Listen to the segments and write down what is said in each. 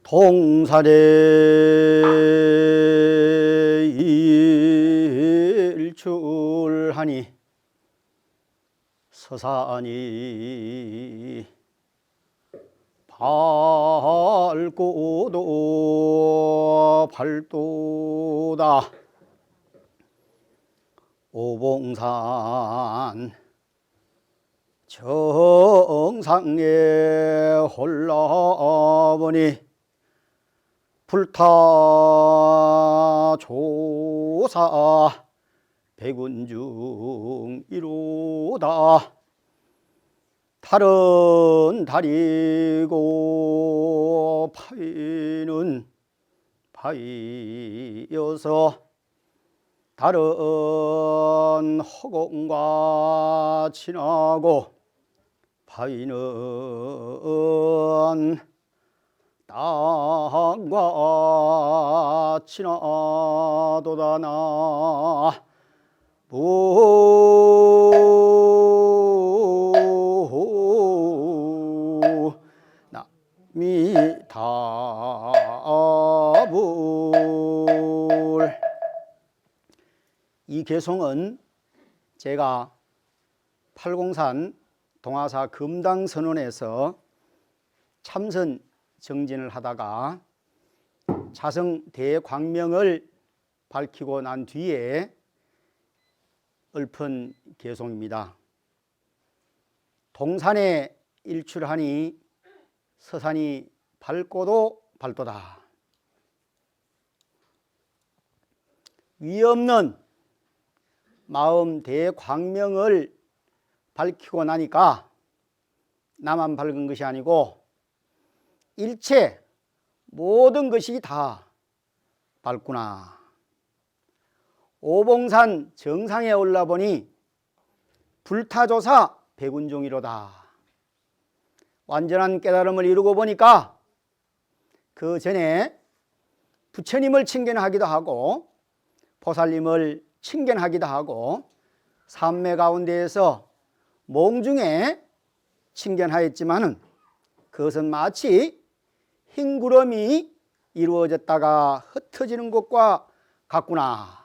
동산에 일출하니 서산이 밝고도 밝도다. 오봉산 정상에 올라보니 불타조사 백운중 이로다. 달은 달이고 바위는 바위여서 달은 허공과 친하고 바위는 땅과 친하도다. 나미다불. 이 개송은 제가 팔공산 동화사 금당선원에서 참선 정진을 하다가 자성 대광명을 밝히고 난 뒤에 읊은 개송입니다. 동산에 일출하니 서산이 밝고도 밝도다. 위없는 마음 대광명을 밝히고 나니까 나만 밝은 것이 아니고 일체 모든 것이 다 밝구나. 오봉산 정상에 올라보니 불타조사 백운종이로다. 완전한 깨달음을 이루고 보니까 그 전에 부처님을 칭견하기도 하고 보살님을 칭견하기도 하고 삼매 가운데에서 몽중에 칭견하였지만은 그것은 마치 흰 구름이 이루어졌다가 흩어지는 것과 같구나.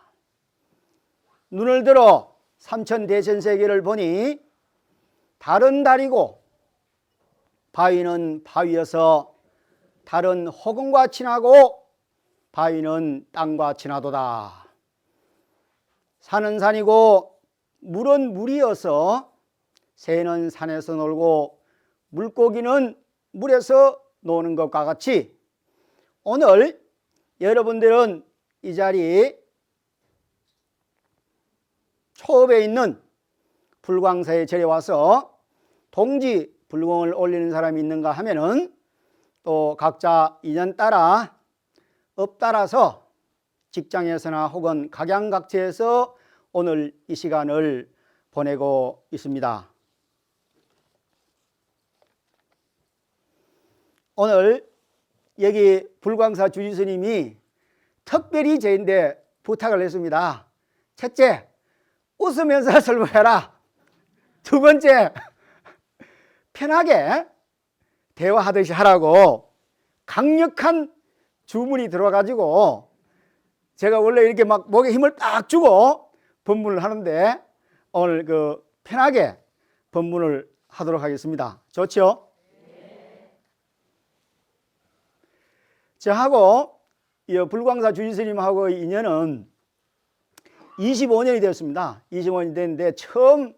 눈을 들어 삼천대천세계를 보니 달은 달이고 바위는 바위여서 달은 허공과 친하고 바위는 땅과 친하도다. 산은 산이고 물은 물이어서 새는 산에서 놀고 물고기는 물에서 노는 것과 같이 오늘 여러분들은 이 자리 초읍에 있는 불광사의 절에 와서 동지 불공을 올리는 사람이 있는가 하면은 또 각자 인연 따라 업 따라서 직장에서나 혹은 각양각제에서 오늘 이 시간을 보내고 있습니다. 오늘 여기 불광사 주지스님이 특별히 저희한테 부탁을 했습니다. 첫째, 웃으면서 설법해라. 두 번째, 편하게 대화하듯이 하라고 강력한 주문이 들어가지고 제가 원래 이렇게 막 목에 힘을 딱 주고 법문을 하는데 오늘 그 편하게 법문을 하도록 하겠습니다. 좋죠? 저하고 불광사 주지스님하고 인연은 25년이 되었습니다. 25년이 됐는데 처음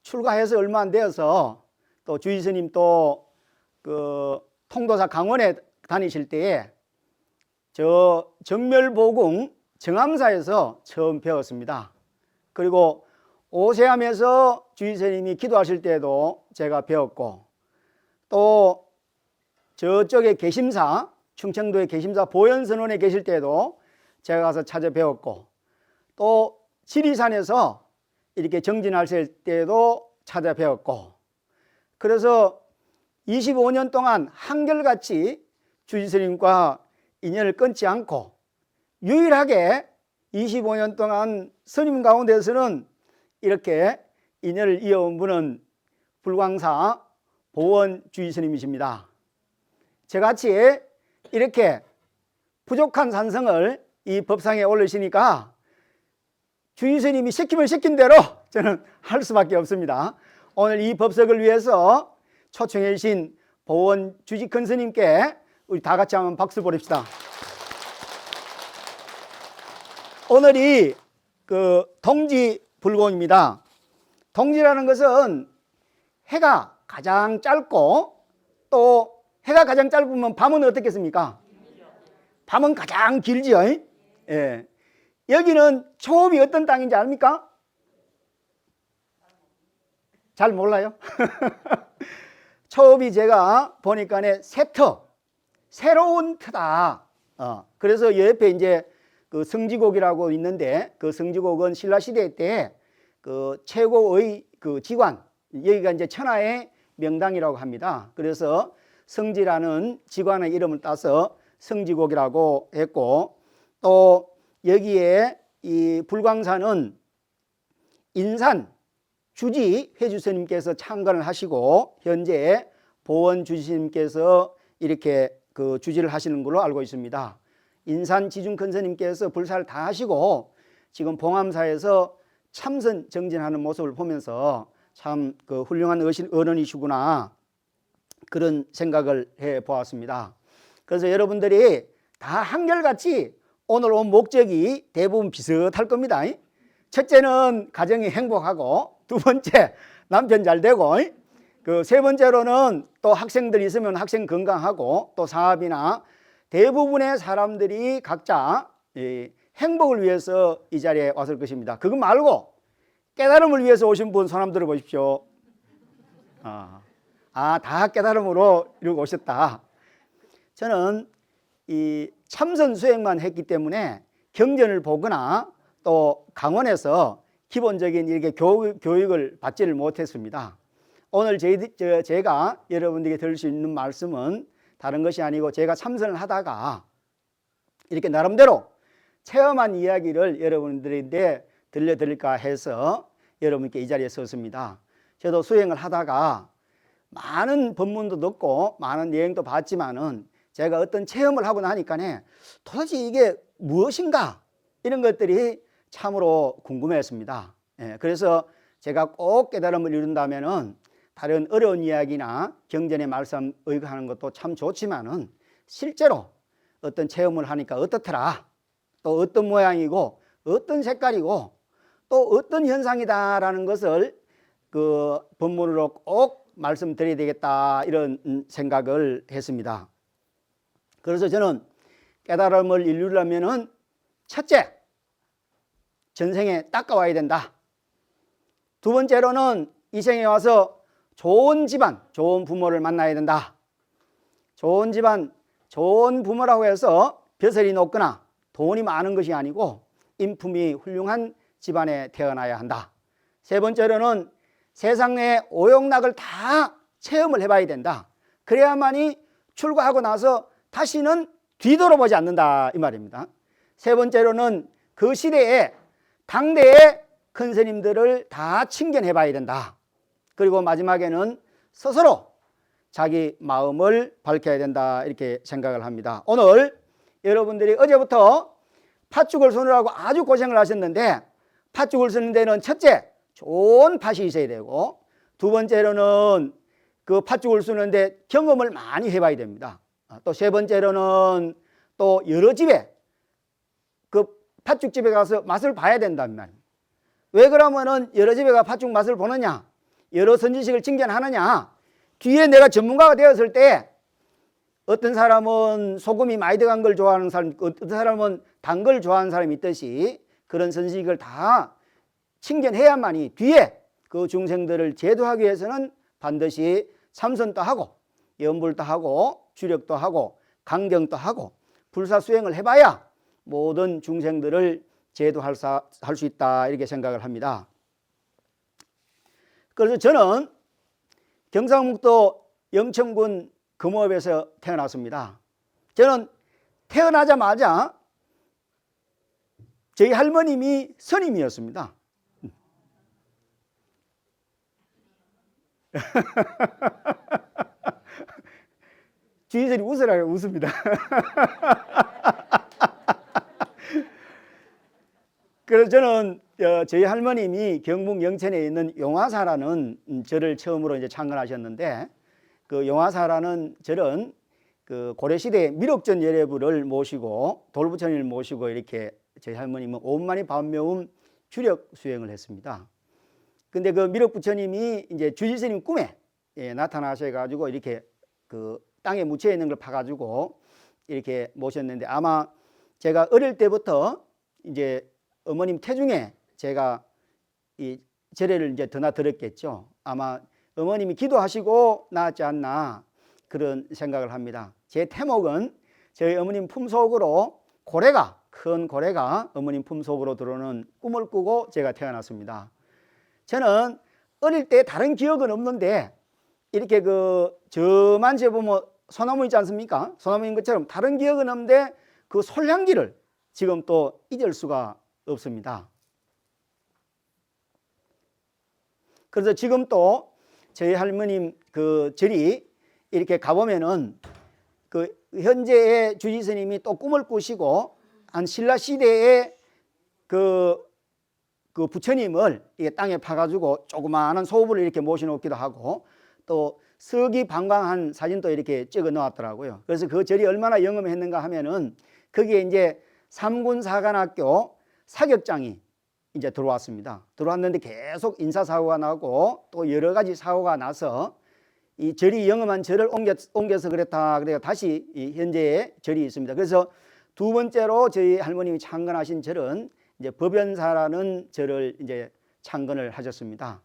출가해서 얼마 안 되어서 또 주지스님 또 그 통도사 강원에 다니실 때에 저 정멸보궁 정암사에서 처음 배웠습니다. 그리고 오세암에서 주지스님이 기도하실 때도 제가 배웠고 또 저쪽에 계심사 충청도의 계심사 보현선원에 계실 때도 제가 가서 찾아 배웠고 또 지리산에서 이렇게 정진하실 때도 찾아 배웠고 그래서 25년 동안 한결같이 주지스님과 인연을 끊지 않고 유일하게 25년 동안 스님 가운데서는 이렇게 인연을 이어온 분은 불광사 보원 주지스님이십니다. 저같이 이렇게 부족한 산성을 이 법상에 올리시니까 주의 스님이 시키면 시킨 대로 저는 할 수밖에 없습니다. 오늘 이 법석을 위해서 초청해 주신 보원 주지큰 스님께 우리 다 같이 한번 박수 보냅시다. 오늘이 동지불공입니다. 동지라는 것은 해가 가장 짧고 또 해가 가장 짧으면 밤은 어떻겠습니까? 밤은 가장 길지요. 예. 여기는 초읍이 어떤 땅인지 압니까? 잘 몰라요? 초읍이 제가 보니까 새터, 새로운 터다. 그래서 옆에 이제 그 성지곡이라고 있는데 그 성지곡은 신라시대 때 그 최고의 그 지관, 여기가 이제 천하의 명당이라고 합니다. 그래서 성지라는 지관의 이름을 따서 성지곡이라고 했고, 또 여기에 이 불광산은 인산 주지 회주스님께서 창건을 하시고 현재 보원 주지스님께서 이렇게 그 주지를 하시는 걸로 알고 있습니다. 인산 지중큰 스님께서 불사를 다 하시고 지금 봉암사에서 참선 정진하는 모습을 보면서 참 그 훌륭한 어른이시구나 그런 생각을 해 보았습니다. 그래서 여러분들이 다 한결같이 오늘 온 목적이 대부분 비슷할 겁니다. 첫째는 가정이 행복하고, 두 번째 남편 잘 되고, 그 세 번째로는 또 학생들이 있으면 학생 건강하고, 또 사업이나 대부분의 사람들이 각자 행복을 위해서 이 자리에 왔을 것입니다. 그거 말고 깨달음을 위해서 오신 분 손 한번 들어 보십시오. 다 깨달음으로 이러고 오셨다. 저는 이 참선 수행만 했기 때문에 경전을 보거나 또 강원에서 기본적인 이렇게 교육을 받지를 못했습니다. 오늘 제가 여러분들에게 들을 수 있는 말씀은 다른 것이 아니고 제가 참선을 하다가 이렇게 나름대로 체험한 이야기를 여러분들한테 들려드릴까 해서 여러분께 이 자리에 섰습니다. 저도 수행을 하다가 많은 법문도 듣고 많은 여행도 봤지만은 제가 어떤 체험을 하고 나니까 도대체 이게 무엇인가 이런 것들이 참으로 궁금했습니다. 그래서 제가 꼭 깨달음을 이룬다면은 다른 어려운 이야기나 경전의 말씀 의거하는 것도 참 좋지만은 실제로 어떤 체험을 하니까 어떻더라, 또 어떤 모양이고 어떤 색깔이고 또 어떤 현상이다라는 것을 그 법문으로 꼭 말씀드려야 되겠다 이런 생각을 했습니다. 그래서 저는 깨달음을 이루려면은 첫째, 전생에 닦아와야 된다. 두 번째로는 이 생에 와서 좋은 집안, 좋은 부모를 만나야 된다. 좋은 집안, 좋은 부모라고 해서 벼슬이 높거나 돈이 많은 것이 아니고 인품이 훌륭한 집안에 태어나야 한다. 세 번째로는 세상의 오용락을 다 체험을 해봐야 된다. 그래야만이 출가하고 나서 다시는 뒤돌아보지 않는다 이 말입니다. 세 번째로는 그 시대에 당대의 큰 스님들을 다 친견해 봐야 된다. 그리고 마지막에는 스스로 자기 마음을 밝혀야 된다 이렇게 생각을 합니다. 오늘 여러분들이 어제부터 팥죽을 쓰느라고 아주 고생을 하셨는데, 팥죽을 쓰는 데는 첫째 좋은 팥이 있어야 되고, 두 번째로는 그 팥죽을 쓰는데 경험을 많이 해봐야 됩니다. 또 세 번째로는 또 여러 집에 그 팥죽집에 가서 맛을 봐야 된다는 말입니다. 왜 그러면은 여러 집에 가 팥죽 맛을 보느냐, 여러 선지식을 증견하느냐, 뒤에 내가 전문가가 되었을 때 어떤 사람은 소금이 많이 들어간 걸 좋아하는 사람, 어떤 사람은 단 걸 좋아하는 사람이 있듯이 그런 선지식을 다 친견해야만이 뒤에 그 중생들을 제도하기 위해서는 반드시 참선도 하고 염불도 하고 주력도 하고 강경도 하고 불사수행을 해봐야 모든 중생들을 제도할 수 있다 이렇게 생각을 합니다. 그래서 저는 경상북도 영천군 금호읍에서 태어났습니다. 저는 태어나자마자 저희 할머님이 스님이었습니다. 주의선이 웃으라고 웃습니다. 그래서 저는 저희 할머님이 경북 영천에 있는 용화사라는 절을 처음으로 이제 창건하셨는데, 그 용화사라는 절은 그 고려시대 미륵전 여례부를 모시고 돌부처님을 모시고 이렇게 저희 할머님은 오만이 반묘음 주력 수행을 했습니다. 근데 그 미륵부처님이 이제 주지스님 꿈에 나타나셔가지고 이렇게 그 땅에 묻혀 있는 걸 파가지고 이렇게 모셨는데, 아마 제가 어릴 때부터 이제 어머님 태중에 제가 이 제례를 이제 드나들었겠죠. 아마 어머님이 기도하시고 나왔지 않나 그런 생각을 합니다. 제 태목은 저희 어머님 품속으로 고래가, 큰 고래가 어머님 품속으로 들어오는 꿈을 꾸고 제가 태어났습니다. 저는 어릴 때 다른 기억은 없는데 이렇게 그 저만 재보면 소나무 있지 않습니까? 소나무인 것처럼 다른 기억은 없는데 그 솔향기를 지금 또 잊을 수가 없습니다. 그래서 지금 또 저희 할머님 그 절이 이렇게 가보면은 그 현재의 주지스님이 또 꿈을 꾸시고 한 신라 시대에 그 부처님을 이게 땅에 파가지고 조그마한 소부를 이렇게 모셔놓기도 하고 또 서기 방광한 사진도 이렇게 찍어 놓았더라고요. 그래서 그 절이 얼마나 영험했는가 하면은 거기에 이제 삼군사관학교 사격장이 이제 들어왔습니다. 들어왔는데 계속 인사사고가 나고 또 여러 가지 사고가 나서 이 절이 영험한 절을 옮겨서 그랬다. 그래서 다시 이 현재의 절이 있습니다. 그래서 두 번째로 저희 할머님이 창건하신 절은 이제 법연사라는 절을 이제 창건을 하셨습니다.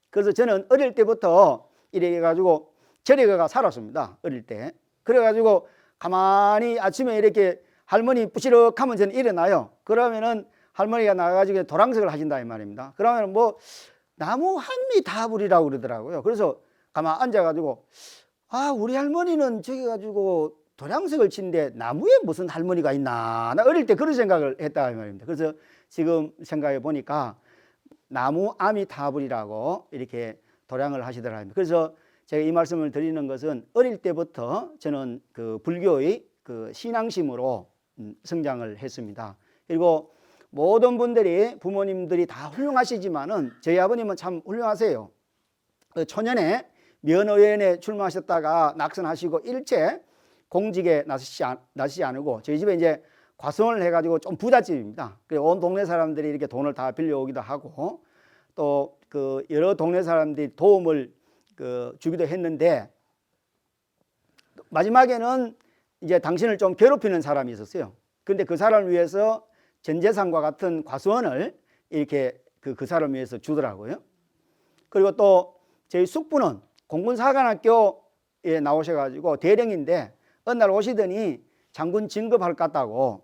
그래서 저는 어릴 때부터 이래 가지고 절에 가서 살았습니다. 어릴 때. 그래 가지고 가만히 아침에 이렇게 할머니 부시럭하면 저는 일어나요. 그러면은 할머니가 나가가지고 도랑석을 하신다 이 말입니다. 그러면 뭐 나무 한미 다불이라고 그러더라고요. 그래서 가만 앉아가지고 우리 할머니는 저기 가지고 도량석을 치는데 나무에 무슨 할머니가 있나, 나 어릴 때 그런 생각을 했다 이 말입니다. 그래서 지금 생각해 보니까 나무 아미타불이라고 이렇게 도량을 하시더라고요. 그래서 제가 이 말씀을 드리는 것은 어릴 때부터 저는 그 불교의 그 신앙심으로 성장을 했습니다. 그리고 모든 분들이 부모님들이 다 훌륭하시지만은 저희 아버님은 참 훌륭하세요. 초년에 면허위원회에 출마하셨다가 낙선하시고 일체 공직에 나서시지 않고 저희 집에 이제 과수원을 해가지고 좀 부잣집입니다. 그래서 온 동네 사람들이 이렇게 돈을 다 빌려오기도 하고 또 그 여러 동네 사람들이 도움을 주기도 했는데, 마지막에는 이제 당신을 좀 괴롭히는 사람이 있었어요. 근데 그 사람을 위해서 전 재산과 같은 과수원을 이렇게 그 사람을 위해서 주더라고요. 그리고 또 저희 숙부는 공군사관학교에 나오셔가지고 대령인데 어느 날 오시더니 장군 진급할 것 같다고.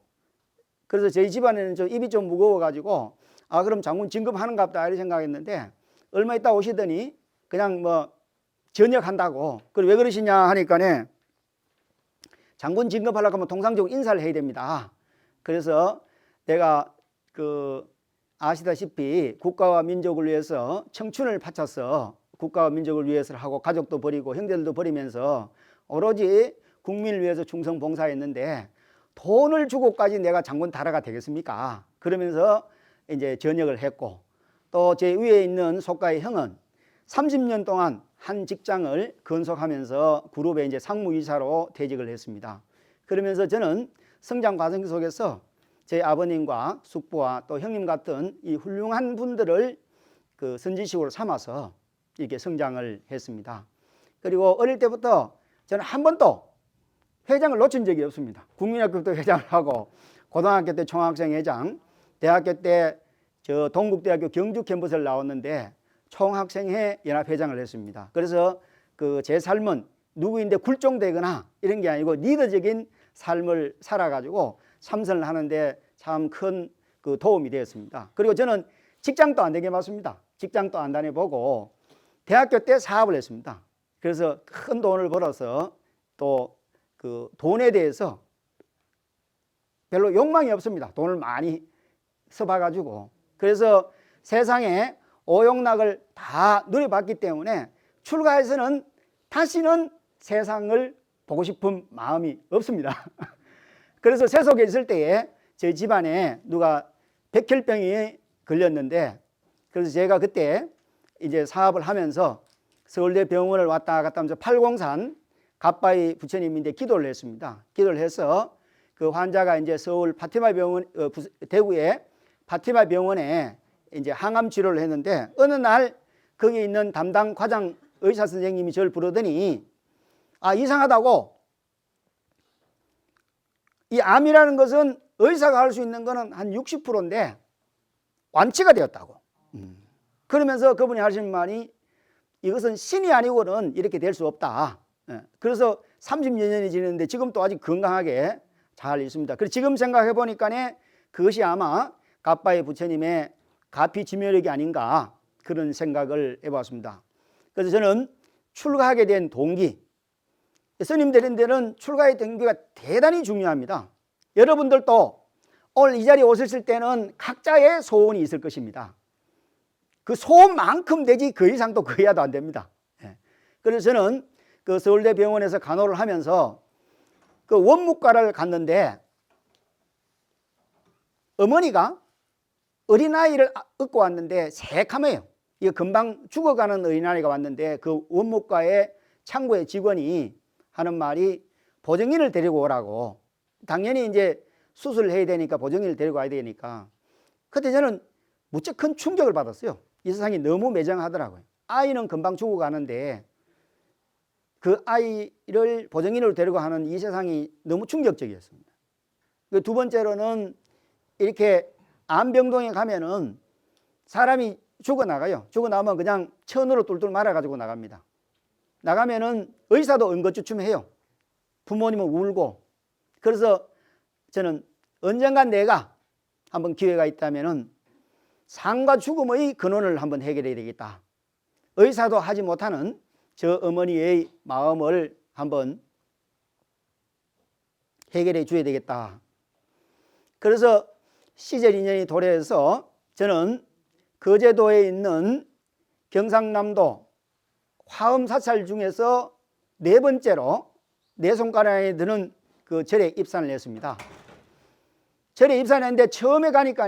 그래서 저희 집안에는 좀 입이 좀 무거워가지고 그럼 장군 진급하는가 보다 이렇게 생각했는데, 얼마 있다 오시더니 그냥 뭐 전역한다고. 그리고 왜 그러시냐 하니까네, 장군 진급하려고 하면 통상적으로 인사를 해야 됩니다. 그래서 내가 아시다시피 국가와 민족을 위해서 청춘을 바쳐서 국가와 민족을 위해서 하고 가족도 버리고 형제들도 버리면서 오로지 국민을 위해서 충성 봉사했는데 돈을 주고까지 내가 장군 다라가 되겠습니까? 그러면서 이제 전역을 했고, 또 제 위에 있는 속가의 형은 30년 동안 한 직장을 건속하면서 그룹의 이제 상무이사로 퇴직을 했습니다. 그러면서 저는 성장 과정 속에서 제 아버님과 숙부와 또 형님 같은 이 훌륭한 분들을 그 선지식으로 삼아서 이렇게 성장을 했습니다. 그리고 어릴 때부터 저는 한 번도 회장을 놓친 적이 없습니다. 국민학교 때 회장을 하고, 고등학교 때 총학생회장, 대학교 때 저 동국대학교 경주 캠퍼스를 나왔는데 총학생회 연합회장을 했습니다. 그래서 제 삶은 누구인데 굴종되거나 이런 게 아니고 리더적인 삶을 살아가지고 참선을 하는데 참 큰 도움이 되었습니다. 그리고 저는 직장도 안 되게 맞습니다. 직장도 안 다녀보고 대학교 때 사업을 했습니다. 그래서 큰 돈을 벌어서 또 그 돈에 대해서 별로 욕망이 없습니다. 돈을 많이 써봐가지고. 그래서 세상에 오욕락을 다 누려봤기 때문에 출가해서는 다시는 세상을 보고 싶은 마음이 없습니다. 그래서 세속에 있을 때에 저희 집안에 누가 백혈병이 걸렸는데, 그래서 제가 그때 이제 사업을 하면서 서울대 병원을 왔다 갔다 하면서 팔공산 갓바위 부처님인데 기도를 했습니다. 기도를 해서 그 환자가 이제 서울 파티마 병원, 대구의 파티마 병원에 이제 항암 치료를 했는데, 어느 날 거기 있는 담당 과장 의사 선생님이 저를 부르더니, 아, 이상하다고. 이 암이라는 것은 의사가 할 수 있는 거는 한 60%인데 완치가 되었다고. 그러면서 그분이 하신 말이, 이것은 신이 아니고는 이렇게 될 수 없다. 그래서 30여 년이 지났는데 지금도 아직 건강하게 잘 있습니다. 그래서 지금 생각해 보니까 그것이 아마 갓바위 부처님의 가피지묘력이 아닌가, 그런 생각을 해봤습니다. 그래서 저는 출가하게 된 동기, 스님 되는 데는 출가의 동기가 대단히 중요합니다. 여러분들도 오늘 이 자리에 오셨을 때는 각자의 소원이 있을 것입니다. 그 소원만큼 되지 그 이상도 그 이하도 안 됩니다. 그래서 저는 그 서울대 병원에서 간호를 하면서 그 원무과를 갔는데, 어머니가 어린아이를 얻고 왔는데 새카매요. 이거 금방 죽어가는 어린아이가 왔는데, 그 원무과의 창구의 직원이 하는 말이 보정인을 데리고 오라고. 당연히 이제 수술을 해야 되니까 보정인을 데리고 와야 되니까. 그때 저는 무척 큰 충격을 받았어요. 이 세상이 너무 매정하더라고요. 아이는 금방 죽어가는데 그 아이를 보정인으로 데리고 하는 이 세상이 너무 충격적이었습니다. 두 번째로는 이렇게 암병동에 가면은 사람이 죽어나가요. 죽어나오면 그냥 천으로 뚫뚫 말아가지고 나갑니다. 나가면은 의사도 응거주춤해요. 부모님은 울고. 그래서 저는 언젠간 내가 한번 기회가 있다면은 삶과 죽음의 근원을 한번 해결해야 되겠다. 의사도 하지 못하는 저 어머니의 마음을 한번 해결해 줘야 되겠다. 그래서 시절 인연이 도래해서 저는 거제도에 있는 경상남도 화엄사찰 중에서 네 번째로 네 손가락에 드는 그 절에 입산을 했습니다. 절에 입산했는데 처음에 가니까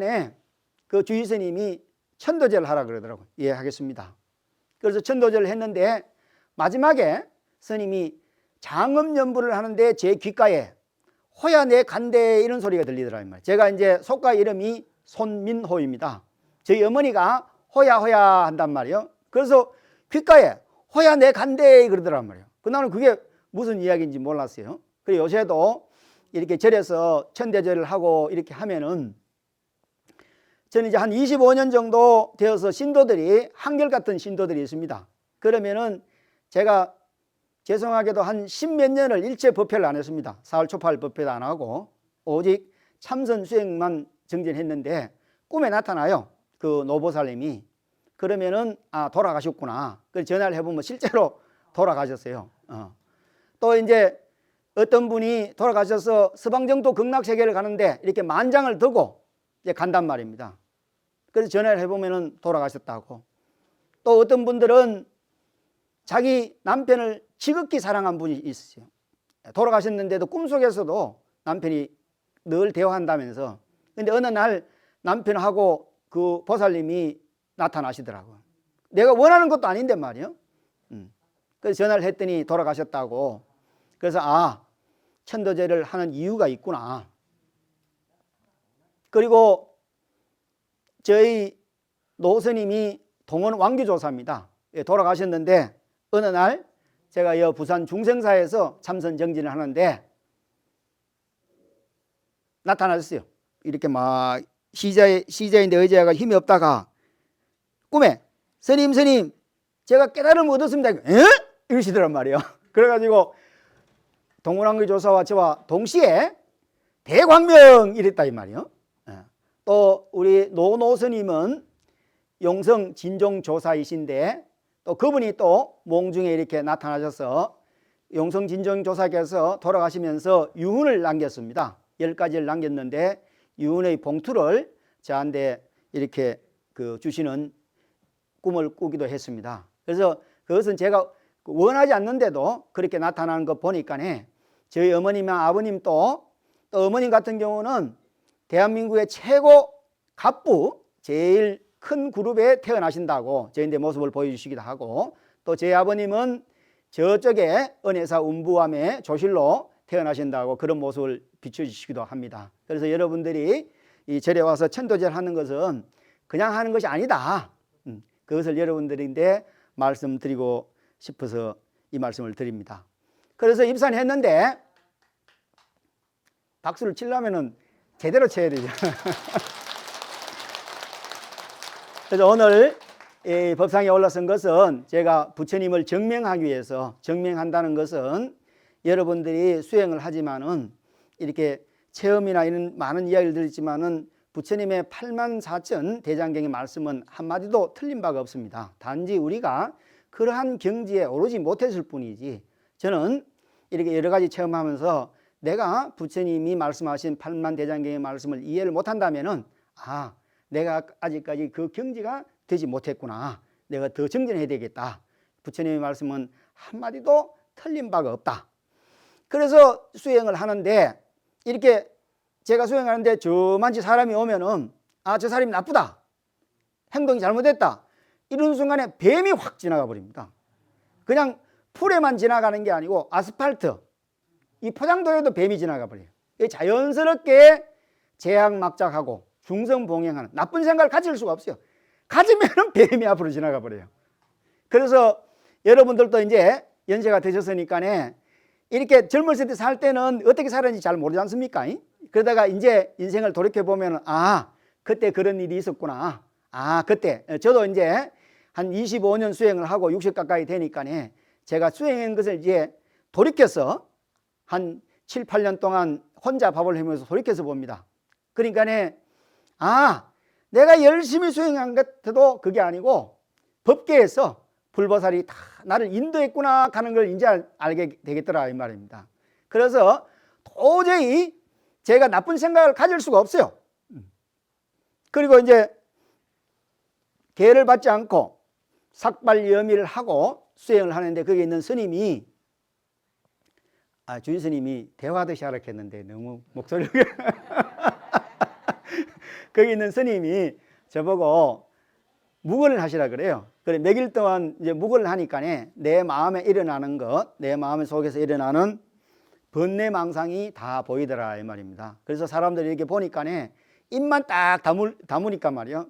그 주의스님이 천도제를 하라 그러더라고요. 예, 하겠습니다. 그래서 천도제를 했는데 마지막에 스님이 장엄연부를 하는데 제 귓가에 호야 내 간대 이런 소리가 들리더라고요. 제가 이제 속가 이름이 손민호입니다. 저희 어머니가 호야 호야 한단 말이에요. 그래서 귓가에 호야 내 간대 그러더란 말이에요. 나는 그게 무슨 이야기인지 몰랐어요. 그리고 요새도 이렇게 절에서 천대절을 하고 이렇게 하면은, 저는 이제 한 25년 정도 되어서 신도들이, 한결같은 신도들이 있습니다. 그러면은 제가 죄송하게도 한 10몇 년을 일체 법회를 안 했습니다. 사흘 초파일 법회도 안 하고 오직 참선 수행만 정진했는데, 꿈에 나타나요. 그 노보살님이. 그러면은 아, 돌아가셨구나. 그래서 전화를 해보면 실제로 돌아가셨어요. 또 이제 어떤 분이 돌아가셔서 서방정토 극락세계를 가는데 이렇게 만장을 두고 이제 간단 말입니다. 그래서 전화를 해보면은 돌아가셨다고. 또 어떤 분들은 자기 남편을 지극히 사랑한 분이 있으세요. 돌아가셨는데도 꿈속에서도 남편이 늘 대화한다면서. 근데 어느 날 남편하고 그 보살님이 나타나시더라고요. 내가 원하는 것도 아닌데 말이에요. 그래서 전화를 했더니 돌아가셨다고. 그래서 아, 천도제를 하는 이유가 있구나. 그리고 저희 노스님이 동원 왕규조사입니다. 돌아가셨는데 어느 날 제가 이 부산 중생사에서 참선 정진을 하는데 나타나셨어요. 이렇게 막 시자인데 의자가 힘이 없다가 꿈에 스님 제가 깨달음을 얻었습니다. 에? 이러시더란 말이에요. 그래가지고 동원왕규조사와 저와 동시에 대광명 이랬다 이 말이에요. 또 우리 노노스님은 용성 진종조사이신데 또 그분이 또 몽중에 이렇게 나타나셔서 용성 진종조사께서 돌아가시면서 유훈을 남겼습니다. 10가지를 남겼는데 유훈의 봉투를 저한테 이렇게 주시는 꿈을 꾸기도 했습니다. 그래서 그것은 제가 원하지 않는데도 그렇게 나타나는 거 보니까 저희 어머님이나 아버님도 또 어머님 같은 경우는 대한민국의 최고 갑부 제일 큰 그룹에 태어나신다고 저희한테 모습을 보여주시기도 하고, 또 제 아버님은 저쪽에 은혜사 운부함의 조실로 태어나신다고 그런 모습을 비춰주시기도 합니다. 그래서 여러분들이 이 절에 와서 천도절 하는 것은 그냥 하는 것이 아니다. 그것을 여러분들인데 말씀드리고 싶어서 이 말씀을 드립니다. 그래서 입산했는데 박수를 치려면은 제대로 쳐야 되죠. 그래서 오늘 이 법상에 올라선 것은 제가 부처님을 증명하기 위해서, 증명한다는 것은 여러분들이 수행을 하지만은 이렇게 체험이나 이런 많은 이야기를 들었지만은 부처님의 84,000 대장경의 말씀은 한마디도 틀린 바가 없습니다. 단지 우리가 그러한 경지에 오르지 못했을 뿐이지, 저는 이렇게 여러 가지 체험하면서 내가 부처님이 말씀하신 8만 대장경의 말씀을 이해를 못한다면은 내가 아직까지 그 경지가 되지 못했구나, 내가 더 정진해야 되겠다, 부처님의 말씀은 한마디도 틀린 바가 없다. 그래서 수행을 하는데, 이렇게 제가 수행하는데 저만치 사람이 오면은 저 사람이 나쁘다, 행동이 잘못됐다, 이런 순간에 뱀이 확 지나가 버립니다. 그냥 풀에만 지나가는 게 아니고 아스팔트, 이 포장도에도 뱀이 지나가 버려요. 자연스럽게 제약막작하고 중성봉행하는 나쁜 생각을 가질 수가 없어요. 가지면은 뱀이 앞으로 지나가 버려요. 그래서 여러분들도 이제 연세가 되셨으니까 이렇게 젊었을 때 살 때는 어떻게 살았는지 잘 모르지 않습니까? 그러다가 이제 인생을 돌이켜 보면 그때 그런 일이 있었구나. 그때 저도 이제 한 25년 수행을 하고 60 가까이 되니까 제가 수행한 것을 이제 돌이켜서 한 7, 8년 동안 혼자 밥을 해면서 돌이켜서 봅니다. 그러니까 내가 열심히 수행한 것도 그게 아니고 법계에서 불보살이 다 나를 인도했구나 하는 걸 이제 알게 되겠더라 이 말입니다. 그래서 도저히 제가 나쁜 생각을 가질 수가 없어요. 그리고 이제 계를 받지 않고 삭발여미를 하고 수행을 하는데, 거기에 있는 스님이 주인 스님이 대화하듯이 하락했는데 너무 목소리가 거기 있는 스님이 저보고 묵언을 하시라 그래요. 그래 몇일 동안 이제 묵언을 하니까 내 마음에 일어나는 것, 내 마음 속에서 일어나는 번뇌망상이 다 보이더라 이 말입니다. 그래서 사람들이 이렇게 보니까 입만 딱 다무니까 말이요,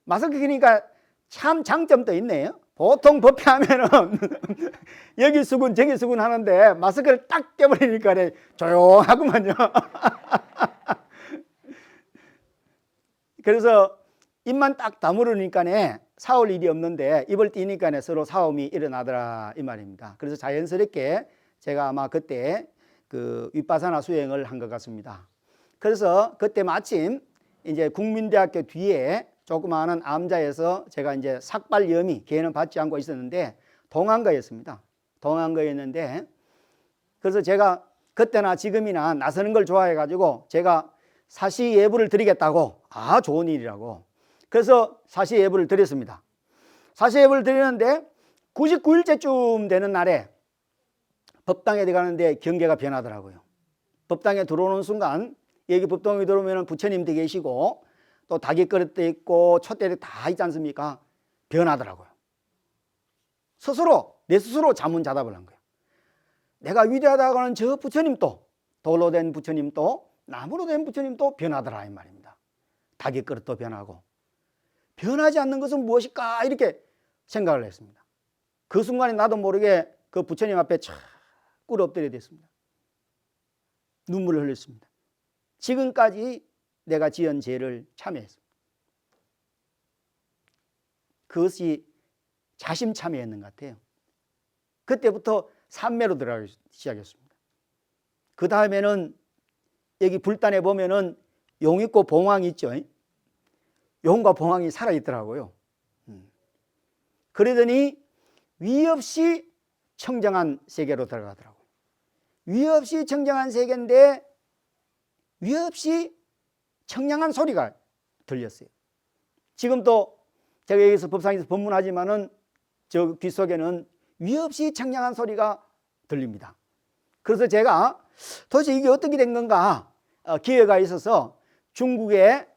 마스크 끼니까 참 장점도 있네요. 보통 법회하면은 여기 수군 저기 수군 하는데 마스크를 딱 껴버리니까 조용하구만요. 그래서 입만 딱 다물으니까 사올 일이 없는데 입을 띄니까 서로 싸움이 일어나더라 이 말입니다. 그래서 자연스럽게 제가 아마 그때 그 윗바사나 수행을 한 것 같습니다. 그래서 그때 마침 이제 국민대학교 뒤에 조그마한 암자에서 제가 이제 삭발여미 계는 받지 않고 있었는데 동안거였습니다. 동안거였는데, 그래서 제가 그때나 지금이나 나서는 걸 좋아해 가지고 제가 사시예불을 드리겠다고, 좋은 일이라고, 그래서 사시예불을 드렸습니다. 사시예불을 드리는데 99일째쯤 되는 날에 법당에 들어가는데 경계가 변하더라고요. 법당에 들어오는 순간, 여기 법당에 들어오면 부처님도 계시고 또 닭이 그릇도 있고 촛대도 다 있지 않습니까? 변하더라고요. 내 스스로 자문자답을 한 거예요. 내가 위대하다고 하는 저 부처님도, 돌로 된 부처님도 나무로 된 부처님도 변하더라 이 말입니다. 닭의 그릇도 변하고, 변하지 않는 것은 무엇일까 이렇게 생각을 했습니다. 그 순간에 나도 모르게 그 부처님 앞에 착 꿇어 엎드려 됐습니다. 눈물을 흘렸습니다. 지금까지 내가 지은 죄를 참회했습니다. 그것이 자심참회였는 것 같아요. 그때부터 삼매로 들어가기 시작했습니다. 그 다음에는 여기 불단에 보면은 용 있고 봉황이 있죠. 용과 봉황이 살아있더라고요. 그러더니 위 없이 청정한 세계로 들어가더라고요. 위 없이 청정한 세계인데 위 없이 청량한 소리가 들렸어요. 지금도 제가 여기서 법상에서 법문하지만은 저 귓속에는 위 없이 청량한 소리가 들립니다. 그래서 제가 도대체 이게 어떻게 된 건가 기회가 있어서 중국의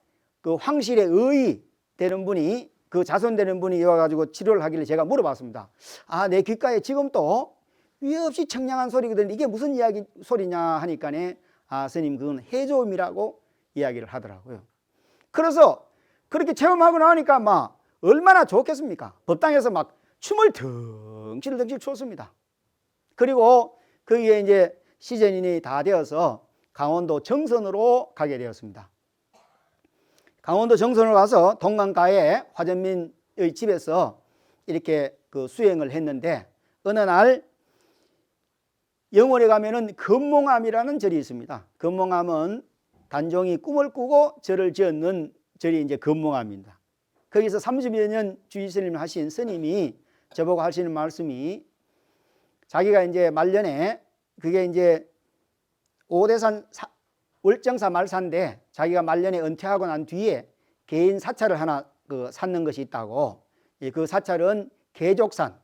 그 황실의 의의 되는 분이 그 자손 되는 분이 와가지고 치료를 하길래 제가 물어봤습니다. 아, 내 귓가에 지금 또 위 없이 청량한 소리거든. 이게 무슨 이야기 소리냐 하니까네, 아, 스님 그건 해조음이라고 이야기를 하더라고요. 그래서 그렇게 체험하고 나니까 막 얼마나 좋겠습니까? 법당에서 막 춤을 덩실덩실 췄습니다. 그리고 거기에 이제 시즌이 다 되어서 강원도 정선으로 가게 되었습니다. 강원도 정선으로 가서 동강가에 화전민의 집에서 이렇게 그 수행을 했는데, 어느 날 영월에 가면은 금몽암이라는 절이 있습니다. 금몽암은 단종이 꿈을 꾸고 절을 지었는 절이 이제 금몽암입니다. 거기서 30여 년 주의스님 하신 스님이 저보고 하시는 말씀이, 자기가 이제 말년에 그게 이제 오대산 월정사 말사인데 자기가 말년에 은퇴하고 난 뒤에 개인 사찰을 하나 쌓는 것이 있다고. 그 사찰은 계족산,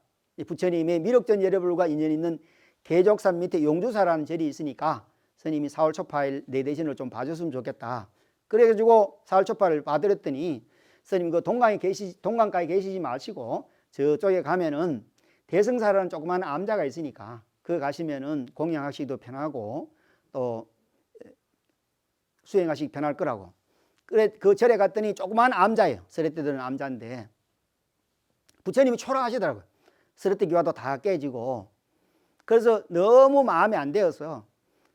부처님의 미륵전 여러분과 인연 있는 계족산 밑에 용주사라는 절이 있으니까 스님이 4월 초파일 내 대신을 좀 봐줬으면 좋겠다. 그래가지고 4월 초파를 봐드렸더니, 스님 그 동강가에 계시지 마시고 저쪽에 가면은 대승사라는 조그마한 암자가 있으니까 그 가시면은 공양하시기도 편하고 또 수행하시기 편할 거라고. 그래 그 절에 갔더니 조그마한 암자예요. 스레때 드는 암자인데 부처님이 초라하시더라고요. 스레때 기와도 다 깨지고. 그래서 너무 마음에 안 되어서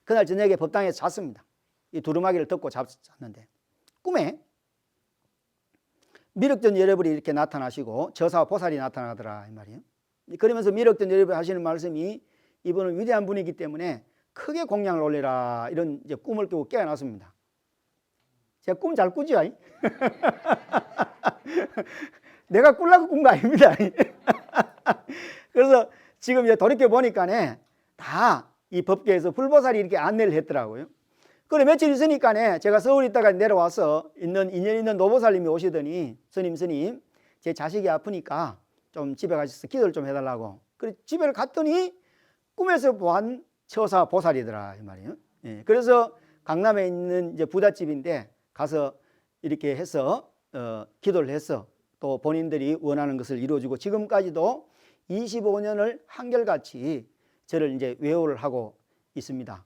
그날 저녁에 법당에서 잤습니다. 이 두루마기를 덮고 잤는데 꿈에 미륵전 여러분이 이렇게 나타나시고 저사와 보살이 나타나더라 이 말이에요. 그러면서 미륵전 여러분이 하시는 말씀이, 이분은 위대한 분이기 때문에 크게 공양을 올려라, 이런 이제 꿈을 꾸고 깨어났습니다. 제가 꿈 잘 꾸죠? 내가 꾸려고 꾼 거 아닙니다. 그래서 지금 이제 돌이켜 보니까네 다 이 법계에서 불보살이 이렇게 안내를 했더라고요. 그래 며칠 있으니까네 제가 서울에 있다가 내려와서 인연 있는 노보살님이 오시더니, 스님 제 자식이 아프니까 좀 집에 가셔서 기도를 좀 해달라고. 그래 집에 갔더니 꿈에서 보한 처사 보살이더라 이 말이에요. 예, 그래서 강남에 있는 이제 부잣집인데 가서 이렇게 해서 기도를 해서 또 본인들이 원하는 것을 이루어주고, 지금까지도 25년을 한결같이 저를 이제 외호를 하고 있습니다.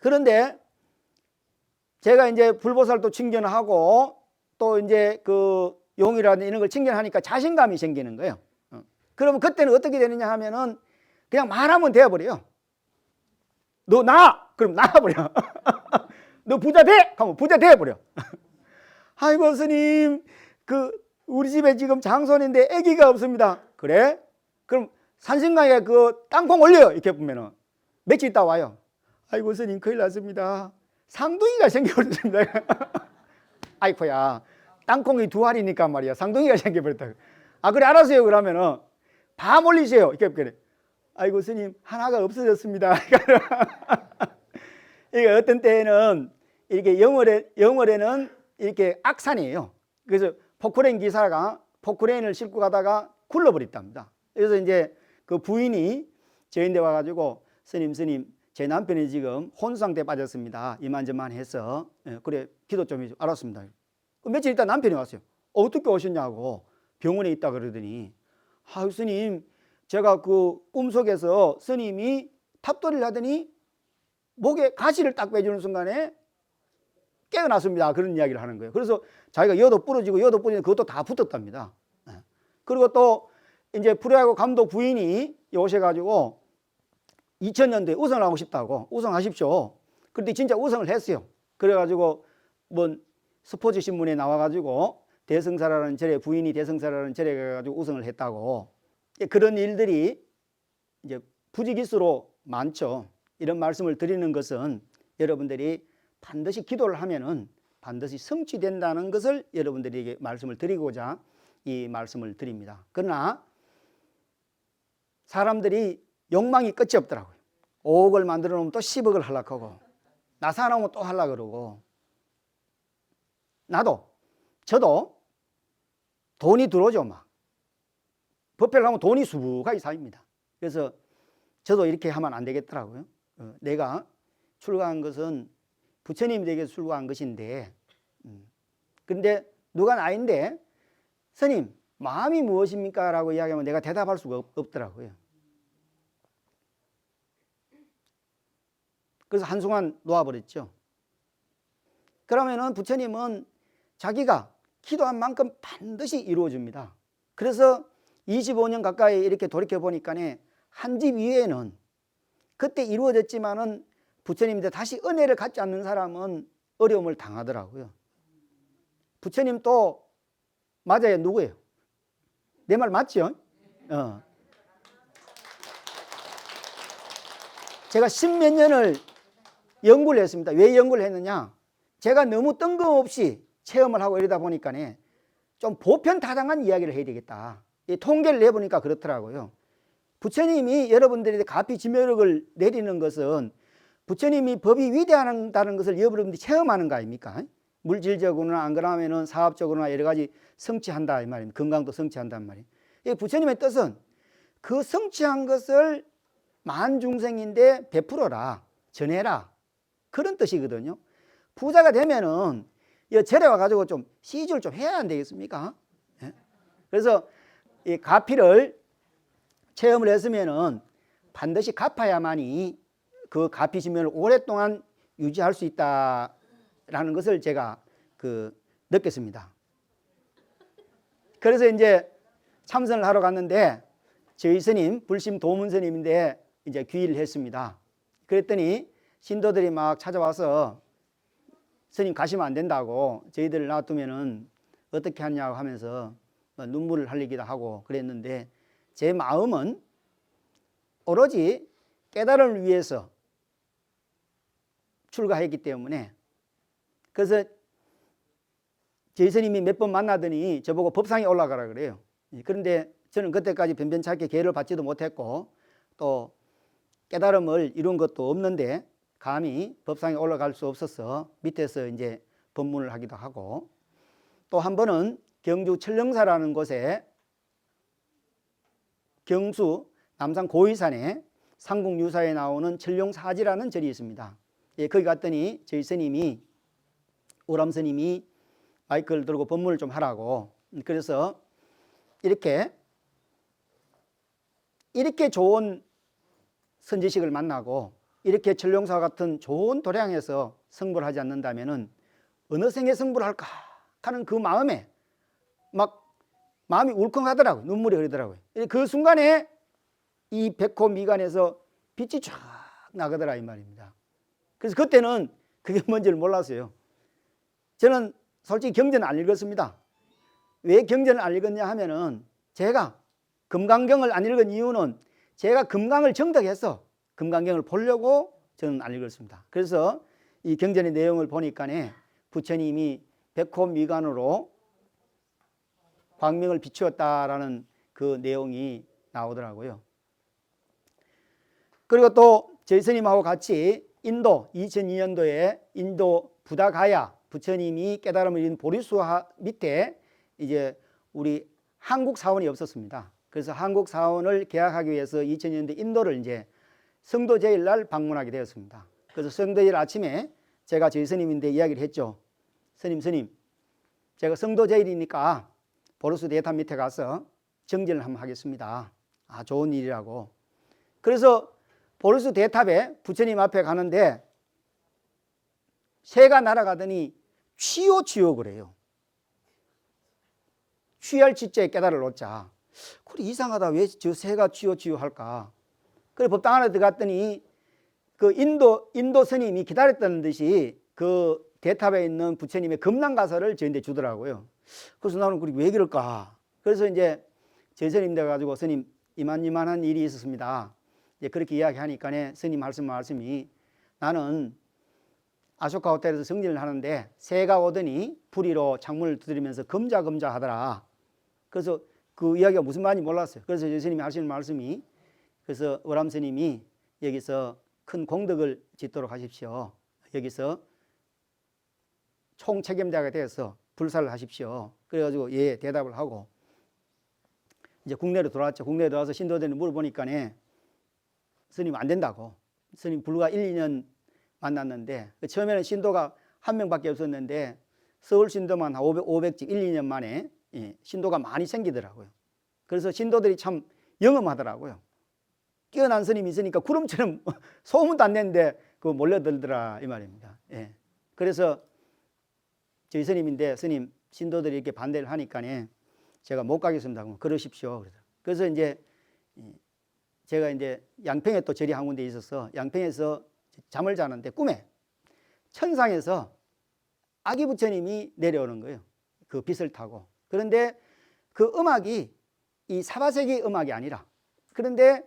그런데 제가 이제 불보살도 칭견하고 또 이제 그 용이라든 이런 걸 칭견하니까 자신감이 생기는 거예요. 그러면 그때는 어떻게 되느냐 하면은 그냥 말하면 되어버려요. 너 나! 그럼 나와버려. 너 부자 돼! 하면 부자 되어버려. 아이고 스님, 우리 집에 지금 장손인데 아기가 없습니다. 그래? 그럼 산신강에 그 땅콩 올려요. 이렇게 보면은 며칠 있다 와요. 아이고 스님 큰일 났습니다. 상둥이가 생겨버렸습니다. 아이고야, 땅콩이 2알이니까 말이야 상둥이가 생겨버렸다. 아 그래 알았어요. 그러면은 밤 올리세요. 이렇게 그래. 아이고 스님 하나가 없어졌습니다. 이게 어떤 때에는 이렇게 영월에는 이렇게 악산이에요. 그래서 포크레인 기사가 포크레인을 싣고 가다가 굴러버렸답니다. 그래서 이제 그 부인이 저희한테 와가지고, 스님 제 남편이 지금 혼수상태에 빠졌습니다. 이만저만 해서. 그래 기도 좀 해줘. 알았습니다. 며칠 있다 남편이 왔어요. 어떻게 오셨냐고. 병원에 있다 그러더니, 아 스님 제가 그 꿈속에서 스님이 탑돌이를 하더니 목에 가시를 딱 빼주는 순간에 깨어났습니다. 그런 이야기를 하는 거예요. 그래서 자기가 여도 부러지고 그것도 다 붙었답니다. 그리고 또 이제 프로야구 감독 부인이 오셔가지고 2000년도에 우승을 하고 싶다고, 우승하십시오. 그런데 진짜 우승을 했어요. 그래가지고 뭐 스포츠 신문에 나와가지고 대승사라는 절에, 부인이 대승사라는 절에 가가지고 우승을 했다고. 그런 일들이 이제 부지기수로 많죠. 이런 말씀을 드리는 것은 여러분들이 반드시 기도를 하면은 반드시 성취된다는 것을 여러분들에게 말씀을 드리고자 이 말씀을 드립니다. 그러나 사람들이 욕망이 끝이 없더라고요. 5억을 만들어 놓으면 또 10억을 하려고 하고, 나사나면 또 하려고 그러고. 저도 돈이 들어오죠. 막 법회를 하면 돈이 수북하게 쌓입니다. 그래서 저도 이렇게 하면 안 되겠더라고요. 내가 출가한 것은 부처님이 되게 출가한 것인데, 근데 누가 나인데 스님 마음이 무엇입니까? 라고 이야기하면 내가 대답할 수가 없더라고요. 그래서 한순간 놓아버렸죠. 그러면은 부처님은 자기가 기도한 만큼 반드시 이루어줍니다. 그래서 25년 가까이 이렇게 돌이켜보니까 한 집 위에는 그때 이루어졌지만은 부처님한테 다시 은혜를 갖지 않는 사람은 어려움을 당하더라고요. 부처님 또 맞아요. 누구예요? 내 말 맞죠? 제가 10몇 년을 연구를 했습니다. 왜 연구를 했느냐? 제가 너무 뜬금없이 체험을 하고 이러다 보니까 좀 보편타당한 이야기를 해야 되겠다. 이 통계를 내보니까 그렇더라고요. 부처님이 여러분들이 가피지묘력을 내리는 것은 부처님이 법이 위대하다는 것을 여러분들이 체험하는 거 아닙니까? 물질적으로나 안 그러면은 사업적으로나 여러 가지 성취한다 이 말입니다. 건강도 성취한단 말이에요. 부처님의 뜻은 그 성취한 것을 만중생인데 베풀어라, 전해라, 그런 뜻이거든요. 부자가 되면은 절에 와가지고 좀 시주를 좀 해야 안 되겠습니까? 그래서 이 가피를 체험을 했으면은 반드시 갚아야만이 그 가피지면을 오랫동안 유지할 수 있다라는 것을 제가 느꼈습니다. 그래서 이제 참선을 하러 갔는데 저희 스님, 불심 도문 스님인데 이제 귀의를 했습니다. 그랬더니 신도들이 막 찾아와서 스님 가시면 안 된다고, 저희들을 놔두면은 어떻게 하냐고 하면서 눈물을 흘리기도 하고 그랬는데, 제 마음은 오로지 깨달음을 위해서 출가했기 때문에, 그래서 저희 스님이 몇 번 만나더니 저보고 법상에 올라가라 그래요. 그런데 저는 그때까지 변변찮게 기회를 받지도 못했고 또 깨달음을 이룬 것도 없는데 감히 법상에 올라갈 수 없어서 밑에서 이제 법문을 하기도 하고, 또 한 번은 경주 철령사라는 곳에 경수 남산 고위산에 상국유사에 나오는 철령사지라는 절이 있습니다. 거기 갔더니 저희 스님이, 오람 스님이 마이크를 들고 법문을 좀 하라고, 그래서 이렇게 좋은 선지식을 만나고 이렇게 철령사 같은 좋은 도량에서 성불을 하지 않는다면은 어느 생에 성불을 할까 하는 그 마음에 막 마음이 울컥하더라고요. 눈물이 흐르더라고요. 그 순간에 이 백호 미간에서 빛이 쫙 나가더라 이 말입니다. 그래서 그때는 그게 뭔지를 몰랐어요. 저는 솔직히 경전을 안 읽었습니다. 왜 경전을 안 읽었냐 하면은, 제가 금강경을 안 읽은 이유는 제가 금강을 정득해서 금강경을 보려고 저는 안 읽었습니다. 그래서 이 경전의 내용을 보니까 부처님이 백호 미간으로 광명을 비추었다라는 그 내용이 나오더라고요. 그리고 또 저희 스님하고 같이 인도 2002년도에 인도 부다가야 부처님이 깨달음을 이룬 보리수 밑에 이제 우리 한국 사원이 없었습니다. 그래서 한국 사원을 개학하기 위해서 2000년대 인도를 이제 성도 제일 날 방문하게 되었습니다. 그래서 성도 제일 아침에 제가 저희 스님인데 이야기를 했죠. 스님, 제가 성도 제일이니까 보리수 대탑 밑에 가서 정진을 한번 하겠습니다. 아, 좋은 일이라고. 그래서 보리수 대탑에 부처님 앞에 가는데 새가 날아가더니 취요 그래요. 취할 취자에 깨달을 놓자. 그래, 이상하다. 왜 저 새가 취요 할까? 그래 법당 안에 들어갔더니 그 인도 스님이 기다렸다는 듯이 그 대탑에 있는 부처님의 금낭가서를 저한테 주더라고요. 그래서 나는 왜 그럴까? 그래서 이제 제 스님 돼가지고, 스님 이만한 일이 있었습니다. 이제 그렇게 이야기하니까 스님 말씀이, 나는 아쇼카 호텔에서 정진을 하는데 새가 오더니 부리로 창문을 두드리면서 검자 하더라. 그래서 그 이야기가 무슨 말인지 몰랐어요. 그래서 제 스님이 하시는 말씀이, 그래서 오람 스님이 여기서 큰 공덕을 짓도록 하십시오. 여기서 총책임자가 되어서 불사를 하십시오. 그래가지고 예 대답을 하고 이제 국내로 돌아왔죠. 국내에 들어와서 신도들이 물어보니까 스님 안 된다고. 스님 불과 1, 2년 만났는데 처음에는 신도가 한 명밖에 없었는데 서울 신도만 500집 1, 2년 만에 신도가 많이 생기더라고요. 그래서 신도들이 참 영험하더라고요. 뛰어난 스님이 있으니까 구름처럼 소문도 안 냈는데 그거 몰려들더라 이 말입니다. 예. 그래서 저희 스님인데 스님 신도들이 이렇게 반대를 하니까 제가 못 가겠습니다. 그러십시오. 그래서 이제 제가 이제 양평에 또 절이 한 군데 있어서 양평에서 잠을 자는데 꿈에 천상에서 아기 부처님이 내려오는 거예요. 그 빛을 타고. 그런데 그 음악이 이 사바세기 음악이 아니라, 그런데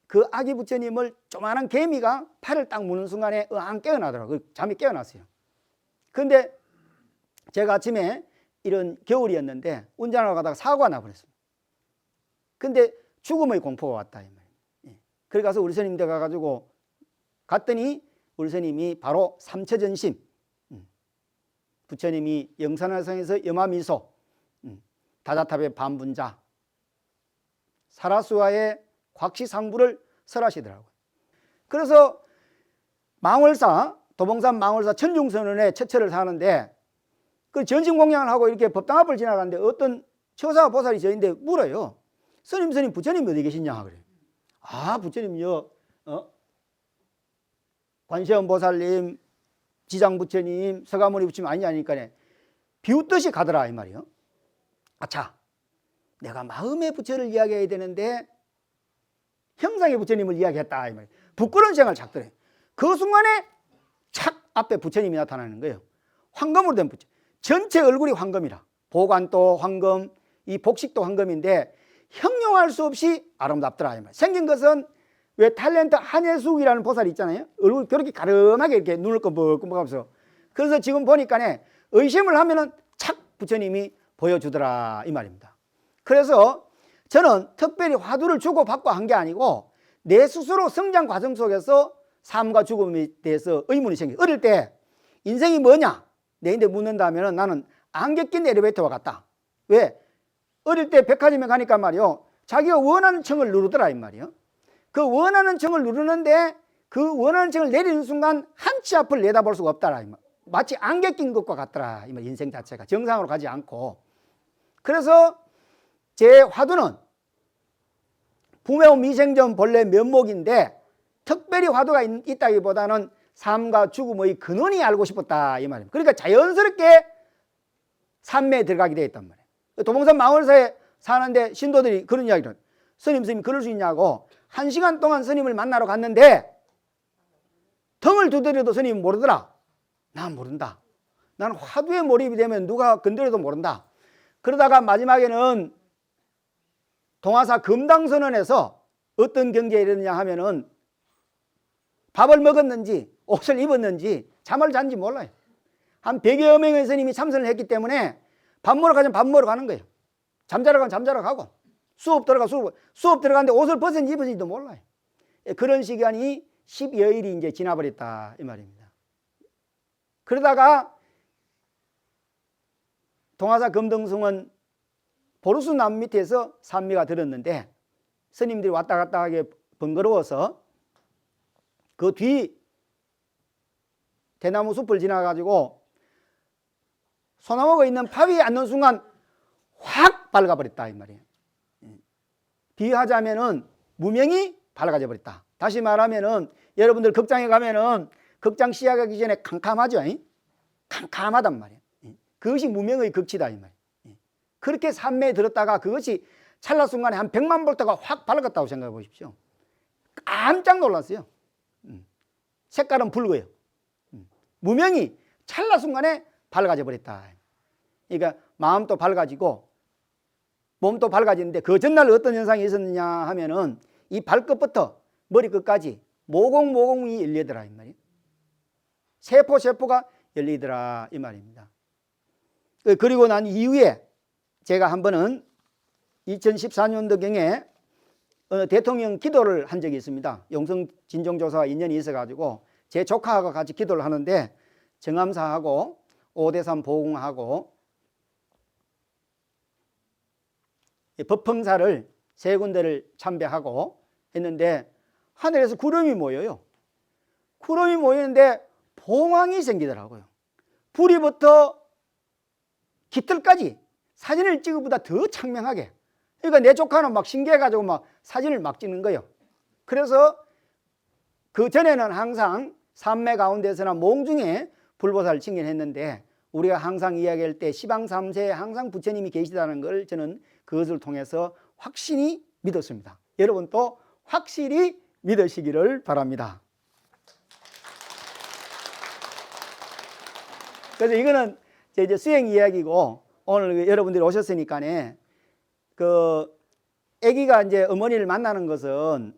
그 아기 부처님을 조만한 개미가 팔을 딱 무는 순간에 안 깨어나더라고요. 잠이 깨어났어요. 그런데 제가 아침에 이런 겨울이었는데 운전하러 가다가 사고가 나버렸습니다. 근데 죽음의 공포가 왔다 이 말이에요. 그래 가서 우리 스님 댁 가가지고 갔더니 우리 스님이 바로 삼처전심, 부처님이 영산화성에서 염화미소, 다자탑의 반분자, 사라수와의 곽시상부를 설하시더라고요. 그래서 망월사, 도봉산 망월사 천중선언에 처처를 사는데 그 전신공양을 하고 이렇게 법당 앞을 지나가는데 어떤 처사 보살이 저인데 물어요. 스님 부처님 어디 계시냐 그래요. 아 부처님요 관세음 보살님, 지장 부처님, 서가모니 부처님 아니냐니까 비웃듯이 가더라 이 말이요. 아차, 내가 마음의 부처를 이야기해야 되는데 형상의 부처님을 이야기했다 이 말이에요. 부끄러운 생각을 작더래요. 그 순간에 착 앞에 부처님이 나타나는 거예요. 황금으로 된 부처. 전체 얼굴이 황금이라. 보관도 황금, 이 복식도 황금인데 형용할 수 없이 아름답더라 이 말이에요. 생긴 것은 왜 탤런트 한예숙이라는 보살이 있잖아요. 얼굴 그렇게 가름하게 이렇게 눈을 끔뻑끔뻑하면서. 그래서 지금 보니까 의심을 하면은 착 부처님이 보여주더라 이 말입니다. 그래서 저는 특별히 화두를 주고받고 한 게 아니고 내 스스로 성장 과정 속에서 삶과 죽음에 대해서 의문이 생겨요. 어릴 때 인생이 뭐냐 내인데 묻는다면 나는 안개 낀 엘리베이터와 같다. 왜? 어릴 때 백화점에 가니까 말이요, 자기가 원하는 층을 누르더라 이 말이요. 그 원하는 층을 누르는데 그 원하는 층을 내리는 순간 한 치 앞을 내다볼 수가 없더라 이 말. 마치 안개 낀 것과 같더라 이 말. 인생 자체가 정상으로 가지 않고. 그래서 제 화두는 부메온 미생전 본래 면목인데 특별히 화두가 있다기보다는 삶과 죽음의 근원이 알고 싶었다 이 말입니다. 그러니까 자연스럽게 산매에 들어가게 되어 있단 말이에요. 도봉산 망월사에 사는데 신도들이 그런 이야기를 해요. 스님 그럴 수 있냐고. 1시간 동안 스님을 만나러 갔는데 등을 두드려도 스님이 모르더라. 난 모른다. 나는 화두에 몰입이 되면 누가 건드려도 모른다. 그러다가 마지막에는 동화사 금당선언에서 어떤 경지에 이르느냐 하면은 밥을 먹었는지 옷을 입었는지 잠을 잔지 몰라요. 한 100여 명의 스님이 참선을 했기 때문에 밥 먹으러 가면 밥 먹으러 가는 거예요. 잠자러 가면 잠자러 가고 수업 들어가는데 옷을 벗은지 입은지도 몰라요. 그런 시간이 10여일이 이제 지나버렸다 이 말입니다. 그러다가 동화사 금등승은 보르수 나무 밑에서 산미가 들었는데 스님들이 왔다 갔다 하게 번거로워서 그 뒤 대나무 숲을 지나가지고 소나무가 있는 파 위에 앉는 순간 확 밝아버렸다 이 말이에요. 비유하자면은 무명이 밝아져 버렸다. 다시 말하면은 여러분들 극장에 가면은 극장 시작하기 전에 캄캄하죠. 캄캄하단 말이에요. 그것이 무명의 극치다 이 말이에요. 그렇게 산매에 들었다가 그것이 찰나 순간에 한 100만 볼트가 확 밝았다고 생각해 보십시오. 깜짝 놀랐어요. 색깔은 붉어요. 무명이 찰나 순간에 밝아져 버렸다. 그러니까 마음도 밝아지고 몸도 밝아지는데 그 전날 어떤 현상이 있었느냐 하면은 이 발끝부터 머리끝까지 모공이 열리더라 이 말이에요. 세포가 열리더라 이 말입니다. 그리고 난 이후에 제가 한 번은 2014년도경에 대통령 기도를 한 적이 있습니다. 용성 진정조사와 인연이 있어가지고 제 조카하고 같이 기도를 하는데 정암사하고 오대산 보궁하고 법흥사를 세 군데를 참배하고 했는데 하늘에서 구름이 모여요. 구름이 모이는데 봉황이 생기더라고요. 불이 붙어 깃털까지 사진을 찍은 것보다 더 창명하게. 그러니까 내 조카는 막 신기해가지고 막 사진을 막 찍는 거예요. 그래서 그 전에는 항상 산매 가운데서나 몽중에 불보살을 칭견했는데 우리가 항상 이야기할 때 시방삼세에 항상 부처님이 계시다는 걸 저는 그것을 통해서 확신히 믿었습니다. 여러분도 확실히 믿으시기를 바랍니다. 그래서 이거는 이제 수행 이야기고 오늘 여러분들이 오셨으니까 그 아기가 이제 어머니를 만나는 것은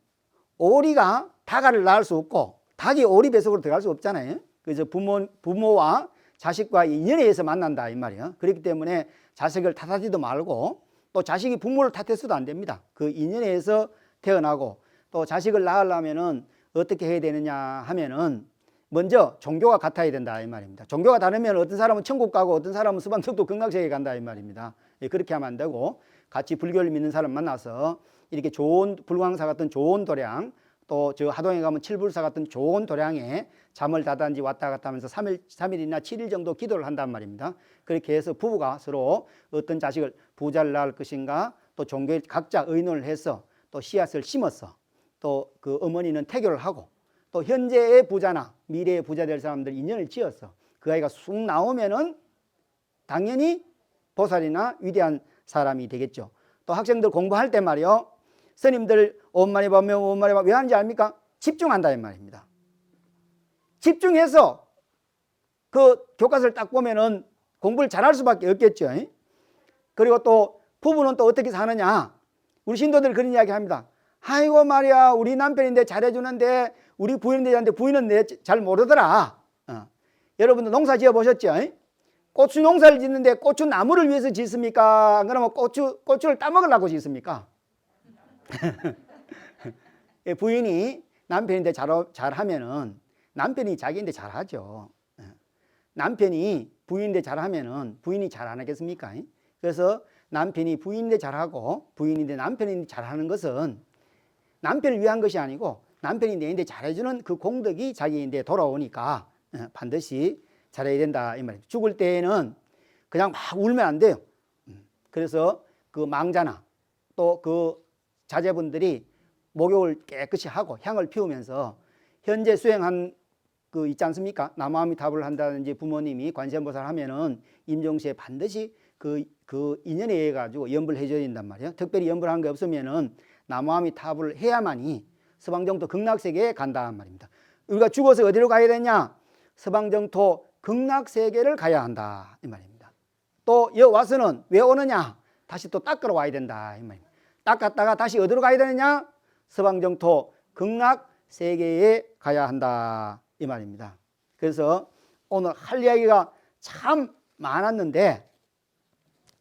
오리가 닭알을 낳을 수 없고 닭이 오리 뱃속으로 들어갈 수 없잖아요. 그래서 부모와 자식과 인연에 의해서 만난다 이 말이에요. 그렇기 때문에 자식을 탓하지도 말고 또 자식이 부모를 탓해서도 안 됩니다. 그 인연에 의해서 태어나고 또 자식을 낳으려면은 어떻게 해야 되느냐 하면은 먼저 종교가 같아야 된다 이 말입니다. 종교가 다르면 어떤 사람은 천국 가고 어떤 사람은 서방적도 극락세계 간다 이 말입니다. 그렇게 하면 안 되고 같이 불교를 믿는 사람 만나서 이렇게 좋은 불광사 같은 좋은 도량 또 저 하동에 가면 칠불사 같은 좋은 도량에 잠을 자든지 왔다 갔다 하면서 3일이나 7일 정도 기도를 한단 말입니다. 그렇게 해서 부부가 서로 어떤 자식을 부자를 낳을 것인가 또 종교에 각자 의논을 해서 또 씨앗을 심었어. 또 그 어머니는 태교를 하고 또 현재의 부자나 미래의 부자 될 사람들 인연을 지었어. 그 아이가 쑥 나오면은 당연히 보살이나 위대한 사람이 되겠죠. 또 학생들 공부할 때 말이요. 스님들 온만이 보면 온만이 봐. 왜 하는지 압니까? 집중한다 이 말입니다. 집중해서 그 교과서를 딱 보면은 공부를 잘할 수밖에 없겠죠. 그리고 또 부부는 또 어떻게 사느냐. 우리 신도들 그런 이야기 합니다. 아이고 말이야 우리 남편인데 잘해주는데 우리 부인인데 부인은 내 잘 모르더라. 여러분들 농사 지어 보셨죠? 고추 농사를 짓는데 고추 나무를 위해서 짓습니까? 그러면 고추를 따먹으려고 짓습니까? 부인이 남편인데 잘하면은 남편이 자기인데 잘하죠. 남편이 부인인데 잘하면은 부인이 잘 안 하겠습니까? 그래서 남편이 부인인데 잘하고 부인인데 남편인데 잘하는 것은 남편을 위한 것이 아니고 남편이 내인데 잘해주는 그 공덕이 자기인데 돌아오니까 반드시 잘해야 된다 이 말이에요. 죽을 때에는 그냥 막 울면 안 돼요. 그래서 그 망자나 또 그 자제분들이 목욕을 깨끗이 하고 향을 피우면서 현재 수행한 그 있지 않습니까? 나무아미타불을 한다든지 부모님이 관세음보살 하면은 임종시에 반드시 그 인연에 의해 가지고 연불을 해줘야 된단 말이에요. 특별히 연불한 게 없으면은 나무아미타불을 해야만이 서방정토 극락세계에 간다는 말입니다. 우리가 죽어서 어디로 가야 되냐? 서방정토 극락세계를 가야 한다 이 말입니다. 또 여기 와서는 왜 오느냐? 다시 또 닦으러 와야 된다 이 말입니다. 닦았다가 다시 어디로 가야 되느냐? 서방정토 극락세계에 가야 한다 이 말입니다. 그래서 오늘 할 이야기가 참 많았는데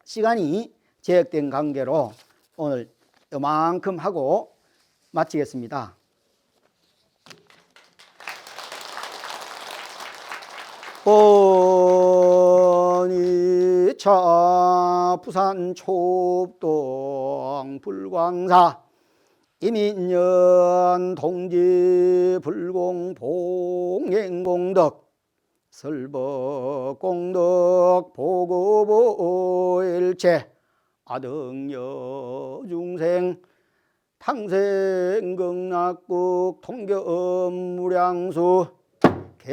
시간이 제약된 관계로 오늘 이만큼 하고 마치겠습니다. 번이차 부산 촉동 불광사 이민년 동지 불공 봉행공덕 설법공덕 보고보일체 아등여 중생 탕생극락국 통교무량수 개